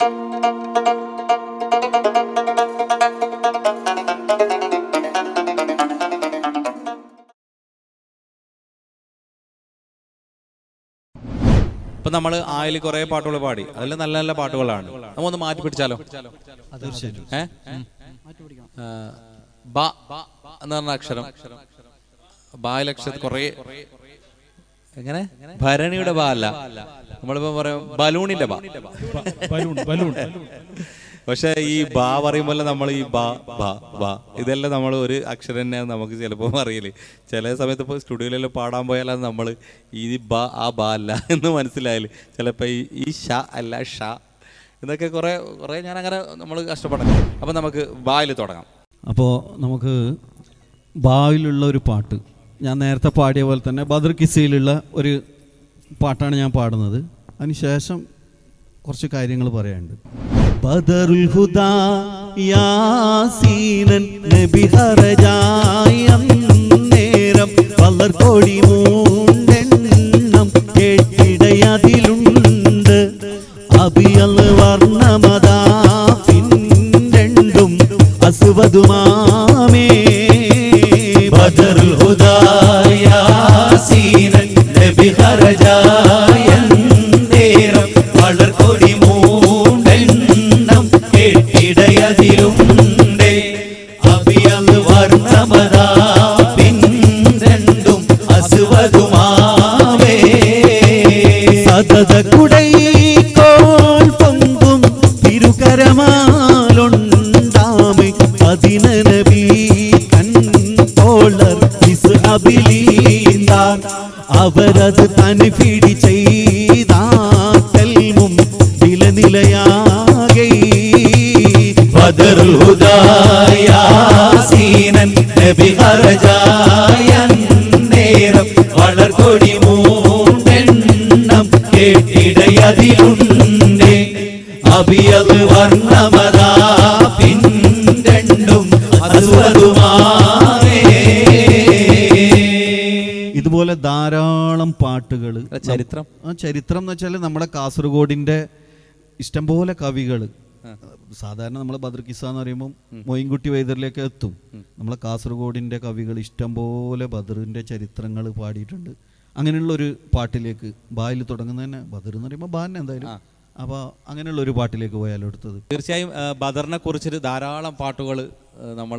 ഇപ്പൊ നമ്മള് ആയിൽ കുറെ പാട്ടുകൾ പാടി, അതിൽ നല്ല നല്ല പാട്ടുകളാണ്. നമ്മൊന്ന് മാറ്റി പിടിച്ചാലോ? ബ എന്ന് പറഞ്ഞ അക്ഷരം, ബാലക്ഷരം കുറെ, എങ്ങനെ ഭരണിയുടെ ബാ അല്ല, നമ്മളിപ്പോ പറയാം ബലൂണിന്റെ ബാ. പക്ഷെ ഈ ബാ പറയുമ്പോൾ നമ്മൾ ഈ ബാ ബാ ബാ ഇതെല്ലാം നമ്മൾ ഒരു അക്ഷരം തന്നെ നമുക്ക് ചിലപ്പോൾ അറിയില്ലേ. ചില സമയത്ത് ഇപ്പോൾ സ്റ്റുഡിയോയിലെല്ലാം പാടാൻ പോയാൽ നമ്മൾ ഈ ബാ ആ ബാ അല്ല എന്ന് മനസ്സിലായാൽ ചിലപ്പോൾ ഈ ഷ അല്ല ഷ ഇതൊക്കെ കുറേ ഞാനങ്ങനെ നമ്മൾ കഷ്ടപ്പെടണം. അപ്പം നമുക്ക് ബായിൽ തുടങ്ങാം. അപ്പോൾ നമുക്ക് ബായിലുള്ള ഒരു പാട്ട്, ഞാൻ നേരത്തെ പാടിയ പോലെ തന്നെ ബദർ കിസ്സയിലുള്ള ഒരു പാട്ടാണ് ഞാൻ പാടുന്നത്. അതിനുശേഷം കുറച്ച് കാര്യങ്ങൾ പറയാനുണ്ട്. ബദറുൽ ഹുദാ യാസീനൻ നബി ഹറജായം നേരം വളർകോടി മൂണ്ടെണ്ണം കേട്ടിടയതിലുണ്ട് അബിയൽ വർണ്ണമതാ പിന്നെണ്ടും അസ്വദുമാമേ. ബദറുൽ ഹുദാ യാസീനൻ നബി ഹറജായം നേരം വളർകോടി ിടയതിലുണ്ട് അബിയൽ വർണ്ണമതാ പിന്നെണ്ടും അസ്വദുമാവേ. സതത കുടൈക്കോൾ പൊങ്കും തിരുകരമാലുണ്ടാമേ അതിനബി കൺപോളർ അബിലീന്താൻ അവരത് തനിഫിടി ചെയ്താൽമും നിലനിലയാകെ. ബദറുൽ ഹുദാ യാസീനൻ നബി ഹറജായം നേരം വളർകൊടി മൂണ്ടെണ്ണം കേട്ടിടയതിലുണ്ട് അബിയൽ വർണ്ണമതാ പിന്നെണ്ടും അസ്വദുമാവേ. ഇതുപോലെ ധാരാളം പാട്ടുകൾ. ചരിത്രം എന്ന് വെച്ചാൽ നമ്മുടെ കാസർഗോഡിൻ്റെ ഇഷ്ടംപോലെ കവികൾ, സാധാരണ നമ്മൾ ബദർ കിസ്സ എന്ന് പറയുമ്പോൾ മൊയിൻകുട്ടി വൈദ്യരിലേക്ക് എത്തും. നമ്മളെ കാസർഗോഡിൻ്റെ കവികൾ ഇഷ്ടംപോലെ ബദറിൻ്റെ ചരിത്രങ്ങൾ പാടിയിട്ടുണ്ട്. അങ്ങനെയുള്ളൊരു പാട്ടിലേക്ക് ബായിൽ തുടങ്ങുന്നതന്നെ, ബദർ എന്ന് പറയുമ്പോൾ ബാൻ എന്തായാലും, അപ്പോൾ അങ്ങനെയുള്ള ഒരു പാട്ടിലേക്ക് പോയാലും എടുത്തത്. തീർച്ചയായും ബദറിനെ കുറിച്ചൊരു ധാരാളം പാട്ടുകൾ നമ്മൾ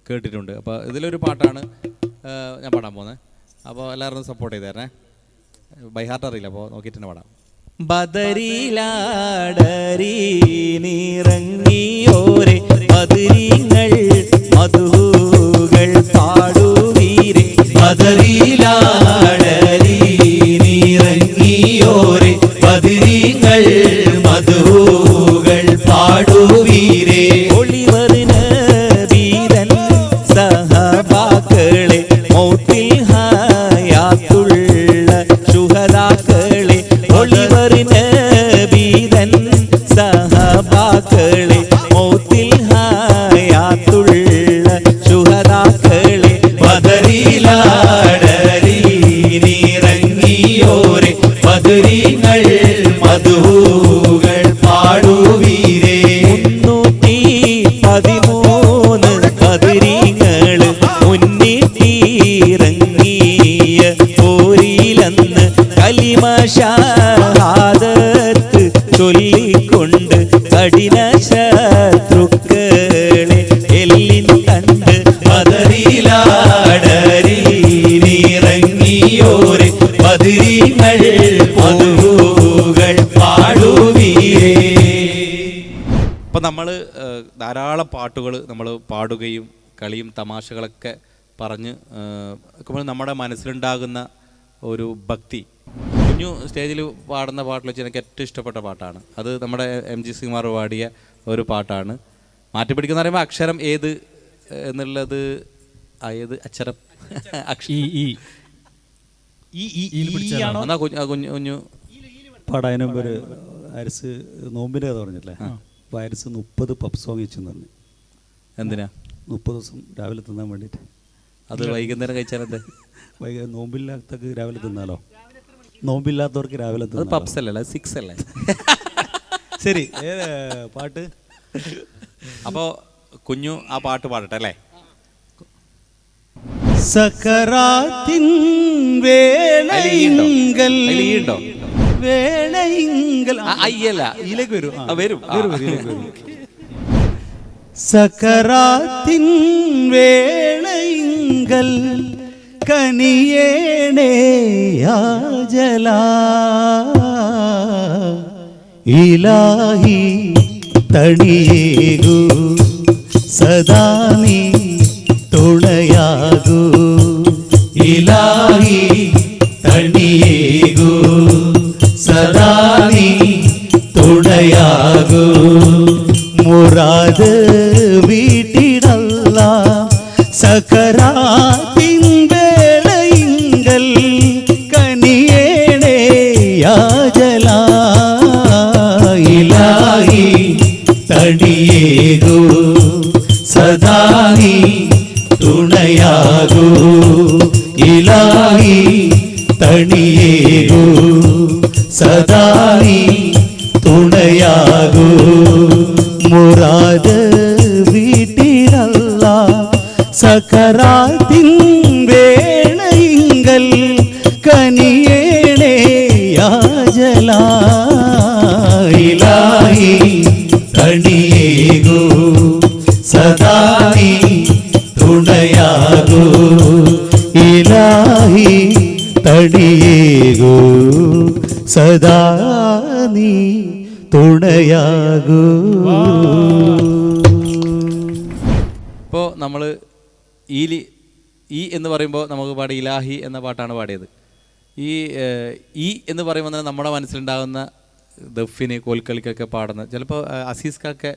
കേട്ടിട്ടുണ്ട്. അപ്പോൾ ഇതിലൊരു പാട്ടാണ് ഞാൻ പാടാൻ പോകുന്നത്. അപ്പോൾ എല്ലാവരും സപ്പോർട്ട് ചെയ്ത് തരണേ. ബൈ ഹാർട്ട് അറിയില്ല, അപ്പോൾ നോക്കിയിട്ട് തന്നെ പാടാം. ബദരിലാടരി നിറങ്ങിയോരെ ബദരീങ്ങൾ മധുകൾ പാടുവീരെ. ബദരിലാടരി നിറങ്ങിയോരെ ബദരീങ്ങൾ മധുകൾ പാടുവീരെ. ഒളിവറിന വീരൻ സഹബാക്കളെ മൗത്തിൽ ഹയാത്തുള്ള ശുഹദാക്കളെ. ഒളിവറിന വീരൻ സഹബാക്കളെ മൗത്തിൽ ഹയാത്തുള്ള ശുഹദാക്കളെ. ബദരിലാടരി നിറങ്ങിയോരെ ബദരീങ്ങൾ മധുകൾ പാടുവീരെ. 313 ബദരീങ്ങൾ മുന്നിട്ടിറങ്ങിയ പോരിലന്ന് കലിമ ഷഹാദത്ത് ചൊല്ലിക്കൊണ്ട് കഠിന ശത്രുക്കളെ എല്ലിൻ കണ്ട്. ബദരിലാടരി നിറങ്ങിയോരെ ബദരീങ്ങൾ മധുകൾ പാടുവീരെ. അപ്പം നമ്മൾ ധാരാളം പാട്ടുകൾ നമ്മൾ പാടുകയും കളിയും തമാശകളൊക്കെ പറഞ്ഞ് നമ്മുടെ മനസ്സിലുണ്ടാകുന്ന ഒരു ഭക്തി. കുഞ്ഞു സ്റ്റേജിൽ പാടുന്ന പാട്ടിൽ വെച്ച് എനിക്ക് ഏറ്റവും ഇഷ്ടപ്പെട്ട പാട്ടാണ് അത്. നമ്മുടെ MG ശ്രീകുമാർ പാടിയ ഒരു പാട്ടാണ്. മാറ്റിപ്പിടിക്കുന്ന പറയുമ്പോൾ അക്ഷരം ഏത് എന്നുള്ളത്, ഏത് അക്ഷരം? കുഞ്ഞു പാടാനും ഒരു അരസ് നോമ്പിൻ്റെ കഥ പറഞ്ഞില്ലേ? അപ്പോൾ അരസ് 30 പപ്പ് സോങ് വെച്ചെന്ന് പറഞ്ഞു. എന്തിനാ? 30 ദിവസം രാവിലെ തിന്നാൻ വേണ്ടിയിട്ട്. അത് വൈകുന്നേരം കഴിച്ചാലെന്ത്? നോമ്പില്ലാത്തവർക്ക് രാവിലെ തിന്നാലോ? നോമ്പില്ലാത്തവർക്ക് രാവിലെ തിന്നാലോ? പപ്സ് അല്ലേ, 6 അല്ലേ? ശരി, പാട്ട്. അപ്പോൾ കുഞ്ഞു ആ പാട്ട് പാടട്ടെ അല്ലേ? സക്കറാത്തിൻ വേളയിങ്കൽ വേളയിങ്കൽ അയ്യല്ല, ഇതിലേക്ക് വരും. വരും. സക്കറാത്തിൻ വേളയിങ്കൽ കനിയേണേ യാജല ഇലാഹി തണിയേകു സദാ നീ തുണയാകൂ ഇലാഹി തണിയേകു സദാ നീ തുണയാകൂ മുറാദ് വീട്ടിടല്ല സക്കറാത്തിൻ വേളയിങ്കൽ കനിയേണേ യാജല ഇലാഹി തടിയേകൂ സദാ നീ തുണയാകൂ ഇലാഹി തണിയേകൂ സദാ നീ തുണയാകൂ മുറാദ് വീട്ടിലല്ല സക്കറാത്തിൻ വേളയിങ്കൽ കനിയേണേ യാജല ഇലാഹി തണിയേകൂ സദാ നീ തുണയാകൂ ഇലാഹി തണിയേകൂ സദാ നീ തുണയാകൂ. ഇപ്പോൾ നമ്മൾ ഈ എന്ന് പറയുമ്പോൾ നമുക്ക് പാടി ഇലാഹി എന്ന പാട്ടാണ് പാടിയത്. ഈ എന്ന് പറയുമ്പോൾ തന്നെ നമ്മുടെ മനസ്സിലുണ്ടാകുന്ന ദഫിന് കോൽക്കളിക്കൊക്കെ പാടുന്ന ചിലപ്പോൾ അസീസ്ക്കൊക്കെ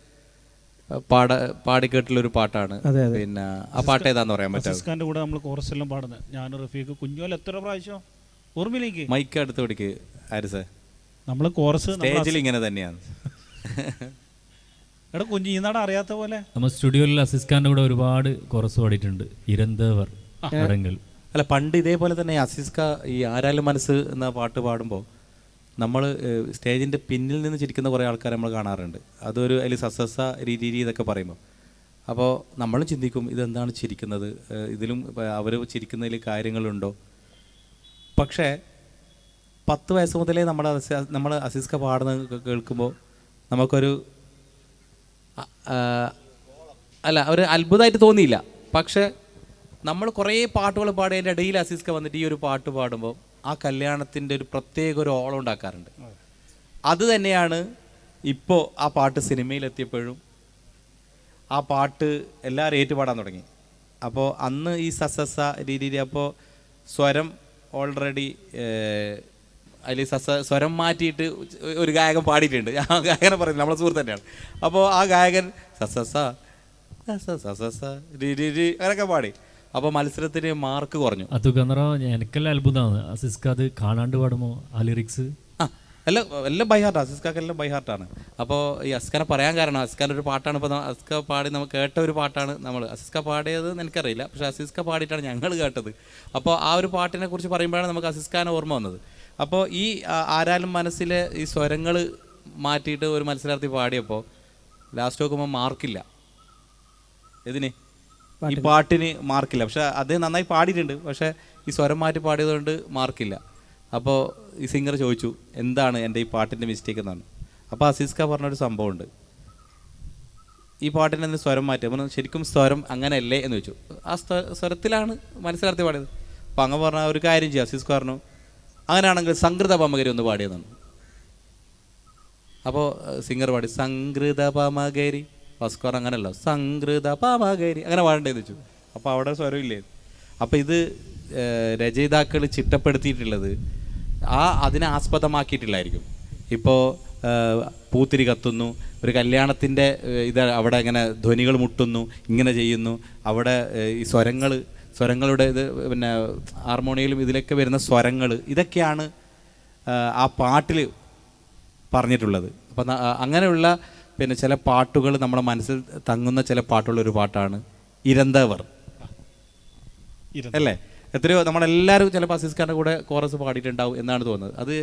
പാടിക്കേട്ടുള്ളൊരു പാട്ടാണ്. പിന്നെ ആ പാട്ട് ഏതാന്ന് പറയാൻ പറ്റും? അസീസ്ഖാന്റെ കൂടെ നമ്മൾ കോറസ് എല്ലാം പാടുന്നത് ഞാൻ റഫീഖ് കുഞ്ഞോൽ എത്ര പ്രാവശ്യം ഓർമ്മയിലേക്ക് മൈക്ക് അടുത്ത് പിടിക്ക് ആരിസേ. നമ്മൾ കോറസ് സ്റ്റേജിൽ ഇങ്ങനെ തന്നെയാണ്. എടാ കുഞ്ഞു ഈ നാട് അറിയാത്ത പോലെ നമ്മൾ സ്റ്റുഡിയോയിൽ അസിസ്ഖാന്റെ കൂടെ ഒരുപാട് കോറസ് പാടിയിട്ടുണ്ട്. ഇരന്തവർ അടങ്കൽ. അല്ല, പണ്ട് ഇതേപോലെ തന്നെ അസീസ്ക ഈ ആരാലും മനസ്സ് എന്ന പാട്ട് പാടുമ്പോൾ നമ്മൾ സ്റ്റേജിൻ്റെ പിന്നിൽ നിന്ന് ചിരിക്കുന്ന കുറേ ആൾക്കാർ നമ്മൾ കാണാറുണ്ട്. അതൊരു അതിൽ സസസ രീതി ഇതൊക്കെ പറയുമ്പോൾ അപ്പോൾ നമ്മളും ചിന്തിക്കും ഇതെന്താണ് ചിരിക്കുന്നത്, ഇതിലും അവർ ചിരിക്കുന്നതിൽ കാര്യങ്ങളുണ്ടോ. പക്ഷേ 10 വയസ്സ് മുതലേ നമ്മൾ അസീസ്ക പാടുന്നത് കേൾക്കുമ്പോൾ നമുക്കൊരു ഒരു അത്ഭുതമായിട്ട് തോന്നിയില്ല. പക്ഷേ നമ്മൾ കുറേ പാട്ടുകൾ പാടിയതിൻ്റെ ഇടയിൽ അസീസ്ക വന്നിട്ട് ഈ ഒരു പാട്ട് പാടുമ്പോൾ ആ കല്യാണത്തിൻ്റെ ഒരു പ്രത്യേക ഒരു ഓളം ഉണ്ടാക്കാറുണ്ട്. അത് തന്നെയാണ് ഇപ്പോൾ ആ പാട്ട് സിനിമയിലെത്തിയപ്പോഴും ആ പാട്ട് എല്ലാവരും ഏറ്റുപാടാൻ തുടങ്ങി. അപ്പോൾ അന്ന് ഈ സസസ രീതി അപ്പോൾ സ്വരം ഓൾറെഡി അതിൽ സ്വരം മാറ്റിയിട്ട് ഒരു ഗായകൻ പാടിയിട്ടുണ്ട്. ആ ഗായകനെ പറയുന്നത് നമ്മളെ സുഹൃത്ത് തന്നെയാണ്. അപ്പോൾ ആ ഗായകൻ സസസ സസസ അങ്ങനെയൊക്കെ പാടി. അപ്പോൾ മത്സരത്തിന് മാർക്ക് കുറഞ്ഞു. അത് എനിക്കെല്ലാം അത്ഭുതമാണ് അസിസ്ക അത് കാണാണ്ട് പാടുമോ ആ ലിറിക്സ്. എല്ലാം ബൈ ഹാർട്ടാണ്. അസിസ്കാക്ക് എല്ലാം ബൈ ഹാർട്ടാണ്. അപ്പോൾ ഈ അസ്കാനെ പറയാൻ കാരണം അസ്കാൻ്റെ ഒരു പാട്ടാണ് ഇപ്പോൾ അസിസ്ക പാടി നമ്മൾ കേട്ട ഒരു പാട്ടാണ്. നമ്മൾ അസിസ്ക പാടിയത് എനിക്കറിയില്ല, പക്ഷേ അസിസ്ക പാടിയിട്ടാണ് ഞങ്ങൾ കേട്ടത്. അപ്പോൾ ആ ഒരു പാട്ടിനെ കുറിച്ച് പറയുമ്പോഴാണ് നമുക്ക് അസിസ്കാനെ ഓർമ്മ വന്നത്. അപ്പോൾ ഈ ആരാലും മനസ്സിലെ ഈ സ്വരങ്ങൾ മാറ്റിയിട്ട് ഒരു മത്സരാർത്ഥി പാടിയപ്പോൾ ലാസ്റ്റ് നോക്കുമ്പോൾ മാർക്കില്ല. ഇതിന് ഈ പാട്ടിന് മാർക്കില്ല. പക്ഷെ അദ്ദേഹം നന്നായി പാടിയിട്ടുണ്ട്, പക്ഷേ ഈ സ്വരം മാറ്റി പാടിയതുകൊണ്ട് മാർക്കില്ല. അപ്പോൾ ഈ സിംഗർ ചോദിച്ചു എന്താണ് എൻ്റെ ഈ പാട്ടിൻ്റെ മിസ്റ്റേക്ക് എന്നാണ്. അപ്പോൾ അസീസ്ക പറഞ്ഞൊരു സംഭവമുണ്ട്, ഈ പാട്ടിൻ്റെ എന്തെങ്കിലും സ്വരം മാറ്റി. അപ്പോൾ ശരിക്കും സ്വരം അങ്ങനെയല്ലേ എന്ന് ചോദിച്ചു. ആ സ്വരത്തിലാണ് മത്സരാർത്ഥി പാടിയത്. അപ്പോൾ അങ്ങ് പറഞ്ഞ ഒരു കാര്യം ചെയ്യും. അസീസ്ക പറഞ്ഞു അങ്ങനെയാണെങ്കിൽ സംഗൃത പമകരി ഒന്ന് പാടിയെന്നാണ്. അപ്പോൾ സിംഗർ പാടി സംഗൃത പമകരി. ഫസ്കോർ അങ്ങനെയല്ല, സംഗൃത പമകരി അങ്ങനെ പാടേണ്ടതെന്ന് വെച്ചു. അപ്പോൾ അവിടെ സ്വരം ഇല്ലേ. അപ്പോൾ ഇത് രചയിതാക്കൾ ചിട്ടപ്പെടുത്തിയിട്ടുള്ളത് അതിനെ ആസ്പദമാക്കിയിട്ടില്ലായിരിക്കും. ഇപ്പോൾ പൂത്തിരി കത്തുന്നു, ഒരു കല്യാണത്തിൻ്റെ ഇത് അവിടെ ഇങ്ങനെ ധ്വനികൾ മുട്ടുന്നു, ഇങ്ങനെ ചെയ്യുന്നു, അവിടെ ഈ സ്വരങ്ങളുടെ ഇത് പിന്നെ ഹാർമോണിയയിലും ഇതിലൊക്കെ വരുന്ന സ്വരങ്ങൾ ഇതൊക്കെയാണ് ആ പാട്ടിൽ പറഞ്ഞിട്ടുള്ളത്. അപ്പം അങ്ങനെയുള്ള പിന്നെ ചില പാട്ടുകൾ നമ്മുടെ മനസ്സിൽ തങ്ങുന്ന ചില പാട്ടുള്ളൊരു പാട്ടാണ് ഇരന്തവർ അല്ലേ. എത്രയോ നമ്മളെല്ലാവരും ചിലപ്പോൾ അസീസ് ഖാൻ്റെ കൂടെ കോറസ് പാടിയിട്ടുണ്ടാവും എന്നാണ് തോന്നുന്നത്. അത്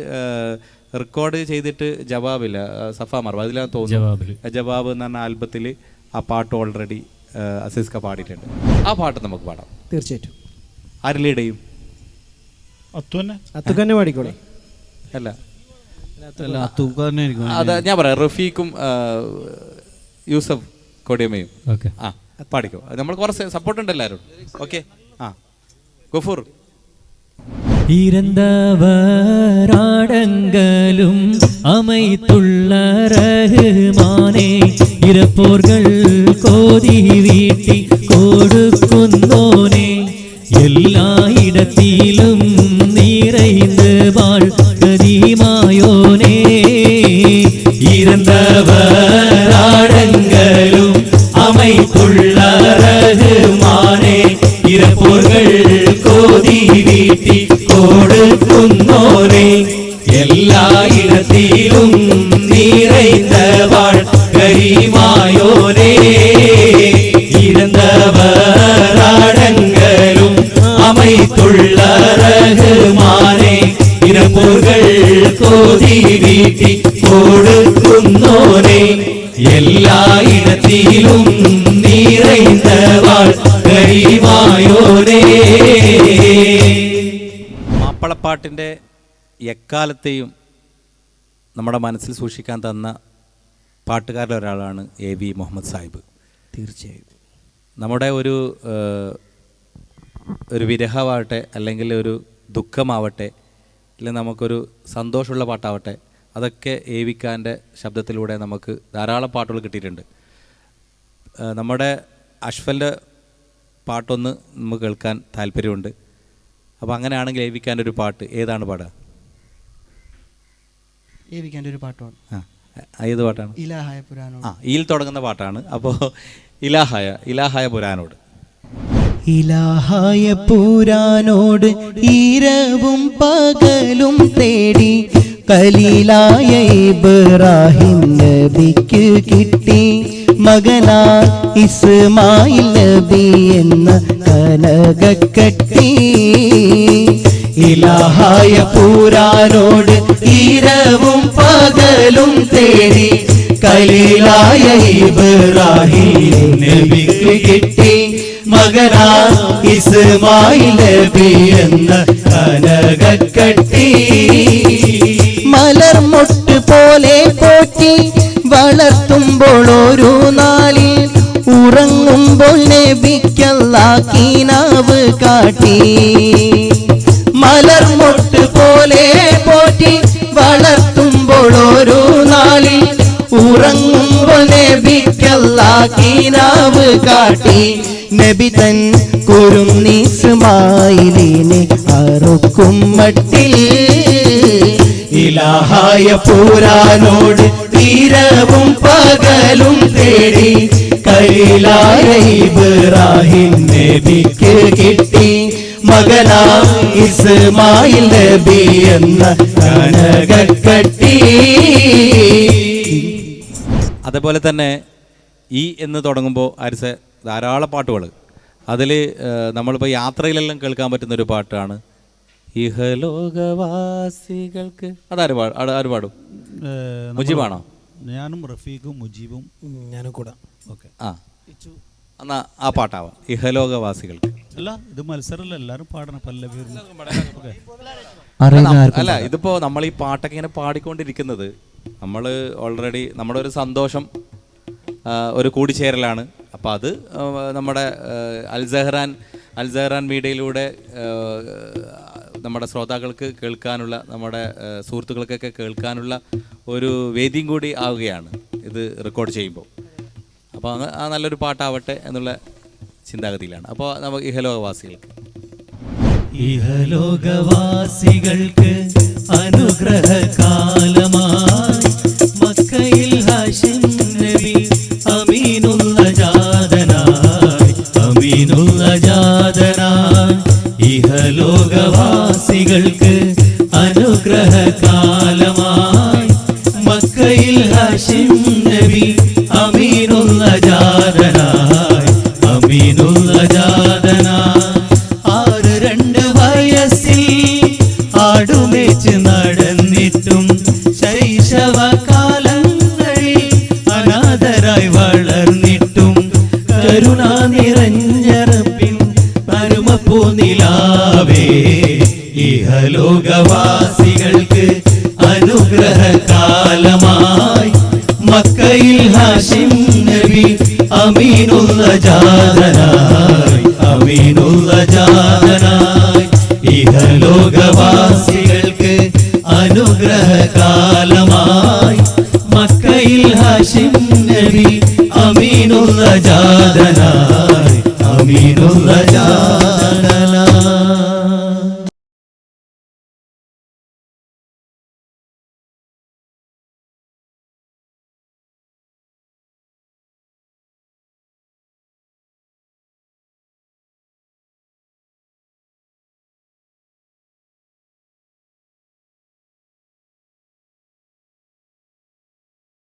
റെക്കോർഡ് ചെയ്തിട്ട് ജവാബില്ല, സഫ മർവ അതിലാണ് തോന്നുന്നത്. ജവാബ് എന്ന് പറഞ്ഞ ആൽബത്തിൽ ആ പാട്ട് ഓൾറെഡി അസീസ് ഖാ പാടിയിട്ടുണ്ട്. ആ പാട്ട് നമുക്ക് പാടാം. തീർച്ചയായിട്ടും. ആര് ലീഡ് ചെയ്യും? അത്തുക്കന്നെ പാടിക്കോളെ. അല്ല അത് ഞാൻ പറയാം, റഫീഖും യൂസഫ് കൊടിയമ്മയും ആ പാടിക്കോ. നമ്മൾ കുറച്ച് സപ്പോർട്ട് ഉണ്ട് എല്ലാവരും. ഓക്കെ, ആ ഗഫൂർ. ഇരന്തവരാടങ്കലും அமைத்துள்ள ரஹ்மானே ഇരപ്പോർകൾ കോതി വീട്ടി കൊടുക്കുന്നോനേ എല്ലായിടത്തിലും നിറൈந்து வாழ்கதிமாயோனே இறந்தவராடங்களும் அமைத்துள்ள ரஹ்மானே இறப்போர்கள் கோதி வீட்டி கொடுക്കുന്നோனே எல்லாயிடத்திலும் நிறைந்த வாழ்கதிமாயோனே இறந்தவராடங்களும் அமைத்துள்ள ரஹ்மானே ഇരപ്പോർകൾ കോതി വീട്ടി കൊടുക്കുന്നോനേ എല്ലായിടത്തിലും നിറൈந்த வாழ்கதிமாயோനേ. മാപ്പിളപ്പാട്ടിൻ്റെ എക്കാലത്തെയും നമ്മുടെ മനസ്സിൽ സൂക്ഷിക്കാൻ തന്ന പാട്ടുകാരിൽ ഒരാളാണ് AV മുഹമ്മദ് സാഹിബ്. തീർച്ചയായും നമ്മുടെ ഒരു വിരഹമാവട്ടെ, അല്ലെങ്കിൽ ഒരു ദുഃഖമാവട്ടെ, അല്ലെങ്കിൽ നമുക്കൊരു സന്തോഷമുള്ള പാട്ടാവട്ടെ, അതൊക്കെ AV ഖാൻ്റെ ശബ്ദത്തിലൂടെ നമുക്ക് ധാരാളം പാട്ടുകൾ കിട്ടിയിട്ടുണ്ട്. നമ്മുടെ അഷ്ഫലിൻ്റെ പാട്ടൊന്ന് നമുക്ക് കേൾക്കാൻ താല്പര്യമുണ്ട്. അപ്പോൾ അങ്ങനെയാണെങ്കിൽ AV ഖാൻ്റെ ഒരു പാട്ട് ഏതാണ് പാടുക? AV ഖാൻ്റെ ഒരു പാട്ടാണ്. ഏത് പാട്ടാണ്? ഇലാഹായ പുരാനോട്. ഈൽ തുടങ്ങുന്ന പാട്ടാണ്. അപ്പോൾ ഇലാഹായ പുരാനോട്. ഇലാഹായ പുരാനോട് ഇരവും പകലും തേടി ഖലീലായ ഇബ്രാഹിം നബിക്ക് കിട്ടി മകനാ ഇസ്മായിൽ നബി എന്ന കനകക്കട്ടി. ഇലാഹായ പുരാനോട് ഇരവും പകലും തേടി ഖലീലായ ഇബ്രാഹിം നബിക്ക് കിട്ടി മകനാ ഇസ്മായിൽ നബി എന്ന കനകക്കട്ടി. മലർമൊട്ട് പോലെ പോറ്റി വളർത്തുമ്പോൾ ഒരു നാളിൽ ഉറങ്ങുമ്പോൾ നബിക്കല്ലാഹ് കിനാവ് കാട്ടി. മലർമൊട്ട് പോലെ പോറ്റി വളർത്തുമ്പോൾ ഒരു നാളിൽ ഉറങ്ങുമ്പോൾ നബിക്കല്ലാഹ് കിനാവ് കാട്ടി. നബി തൻ കുരുന്നി ഇസ്മായിലിനെ അറുക്കും മട്ടിൽ. ഇലാഹായ പുരാനോട് ഇരവും പകലും തേടി ഖലീലായ ഇബ്രാഹിം നബിക്ക് കിട്ടി മകനാ ഇസ്മായിൽ നബി എന്ന കനകക്കട്ടി. അതേപോലെ തന്നെ ഈ എന്ന് തുടങ്ങുമ്പോൾ ആരിസ ധാരാളം പാട്ടുകൾ. അതിൽ നമ്മളിപ്പോൾ യാത്രയിലെല്ലാം കേൾക്കാൻ പറ്റുന്നൊരു പാട്ടാണ് ഇഹലോകവാസികൾക്ക്. ആര് പാടും? മുജീബാണോ? ഞാനും റഫീഖും മുജീബും ഞാനും കൂടെ. ഓക്കെ, എന്നാ ആ പാട്ടാവാം, ഇഹലോകവാസികൾക്ക്. അല്ല, ഇത് മത്സരമല്ല, എല്ലാവരും പാടണം. പല്ലവി അല്ല, ഇതിപ്പോൾ നമ്മൾ ഈ പാട്ടൊക്കെ ഇങ്ങനെ പാടിക്കൊണ്ടിരിക്കുന്നത് നമ്മൾ ഓൾറെഡി നമ്മുടെ ഒരു സന്തോഷം, ഒരു കൂടിച്ചേരലാണ്. അപ്പോൾ അത് നമ്മുടെ അൽസഹ്റാൻ മീഡിയയിലൂടെ നമ്മുടെ ശ്രോതാക്കൾക്ക് കേൾക്കാനുള്ള, നമ്മുടെ സുഹൃത്തുക്കൾക്കൊക്കെ കേൾക്കാനുള്ള ഒരു വേദിയും കൂടി ആവുകയാണ് ഇത് റെക്കോർഡ് ചെയ്യുമ്പോൾ. അപ്പോൾ ആ നല്ലൊരു പാട്ടാവട്ടെ എന്നുള്ള ചിന്താഗതിയിലാണ്. അപ്പോൾ നമുക്ക് ഇഹലോകവാസികൾക്ക് അനുഗ്രഹകാലമായി മക്കയിൽ ഹാഷിം നബി അമീനുള്ള ജാതനായി ഇഹലോകവാസികൾക്ക് അനുഗ്രഹകാലമായി മക്കയിൽ ഹാഷിം നബി അമീനുള്ള ജാതനായി 6 2 ഇഹലോകവാസികൾക്ക് അനുഗ്രഹകാലമായി മക്കയിൽ ഹാഷിം നബി അമീനുള്ള ജാതനായി അമീനുള്ള ജാതനായി ഇഹലോകവാസികൾക്ക് അനുഗ്രഹകാലമായി മക്കയിൽ ഹാഷിം നബി അമീനുള്ള ജാതനായി